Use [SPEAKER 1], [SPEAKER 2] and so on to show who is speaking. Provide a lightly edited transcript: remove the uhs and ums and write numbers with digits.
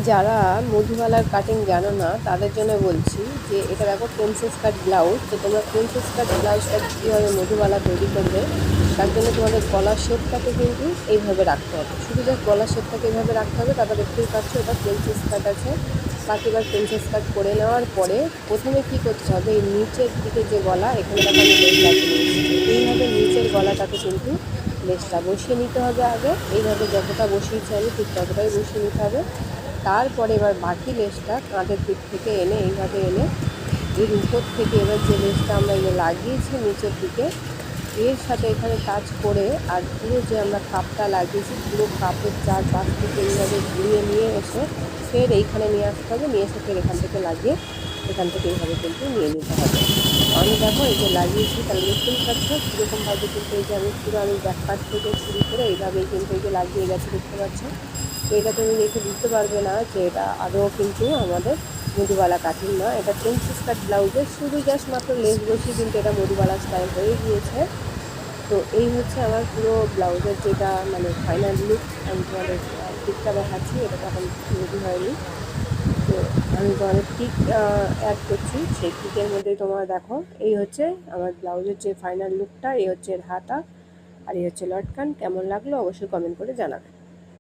[SPEAKER 1] যারা মধুবালার কাটিং জানো না তাদের জন্য বলছি যে এটা দেখো প্রিন্সেস কাট ব্লাউজ। তো তোমরা প্রিন্সেস কাট ব্লাউজটা কীভাবে মধুবালা তৈরি করবে তার জন্য তোমাদের গলার শেপটাকে কিন্তু এইভাবে রাখতে হবে। শুধু জাস্ট গলার শেপটাকে এইভাবে রাখতে হবে। তারপর দেখতেই পাচ্ছ এটা প্রিন্সেস কাট আছে। বাকিবার প্রিন্সেস কাট করে নেওয়ার পরে প্রথমে কী করতে হবে, এই নিচের দিকে যে গলা এখানে দেখো আমি লেস লাগিয়ে নিয়েছি। এইভাবে নিচের গলাটাকে কিন্তু লেসটা বসিয়ে নিতে হবে আগে। এইভাবে যতটা বসিয়েছি আমি ঠিক ততটাই বসিয়ে নিতে হবে। তারপরে এবার বাকি লেসটা কাঁধের দিক থেকে এনে এইভাবে এনে এর উপর থেকে এবার যে লেসটা আমরা এনে লাগিয়েছি নিচের দিকে এর সাথে এখানে টাচ করে আর পুরো যে আমরা কাপটা লাগিয়েছি পুরো কাপের চারপাশ থেকে এইভাবে ঘুরিয়ে নিয়ে এসে ফের এইখানে নিয়ে আসতে হবে। নিয়ে এসে ফের এখান থেকে লাগিয়ে এখান থেকে এইভাবে কিন্তু নিয়ে নিতে হবে। আমি দেখো এই যে লাগিয়েছি তাহলে দেখতেই পাচ্ছ কীরকমভাবে কিন্তু এই যে আমি ব্যাক পার্ট থেকে শুরু করে এইভাবেই কিন্তু এই যে লাগিয়ে গেছি দেখতে পাচ্ছ। তো এটা তুমি দেখে বুঝতে পারবে না যে এটা আদৌ কিন্তু আমাদের মধুবালা কাটিং না, এটা প্রিন্সেস কাট ব্লাউজের শুধু জাস্ট মাত্র লেস বসিয়ে কিন্তু এটা মধুবালা স্টাইল হয়ে গিয়েছে। তো এই হচ্ছে আমার পুরো ব্লাউজের যেটা মানে ফাইনাল লুক। আমি তোমাদের পিকটা দেখাচ্ছি, এটা তখন রেডি হয়নি। তো আমি তোমাদের পিক অ্যাড করছি, সেই পিকের মধ্যেই তোমরা দেখো এই হচ্ছে আমার ব্লাউজের যে ফাইনাল লুকটা। এই হচ্ছে এর হাতা আর এই হচ্ছে লটকান। কেমন লাগলো অবশ্যই কমেন্ট করে জানাবে।